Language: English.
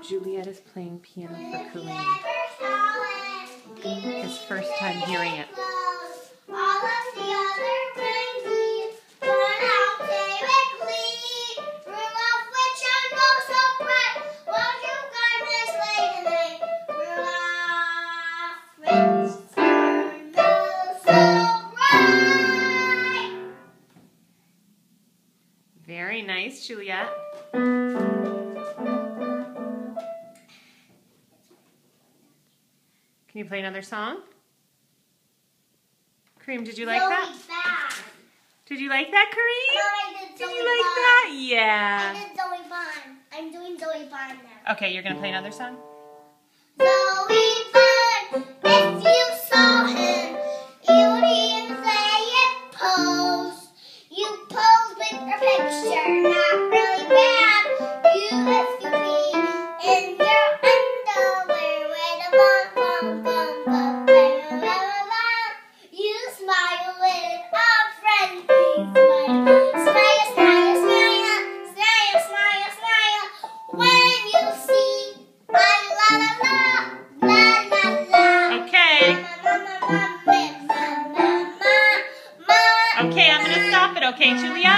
Juliet is playing piano for Kareem. His first time hearing it. Very nice, Juliet. Can you play another song? Kareem, did you like that? Did you like that, Kareem? No, I did Did you like that? Yeah. I did Zoe Bond. I'm doing Zoe Bond now. Okay, you're going to play another song? Zoe Bond, if you saw him, you wouldn't say it pose. You pose with a picture, not really bad. If you pee in your underwear with a bum, bum, bum, bum, bum, bum, bum. You smile with a friendly smile. Smile, smile, smile, smile, smile, smile. When you see la la la la, la la la. Okay. Okay, I'm going to stop it, okay, Juliet?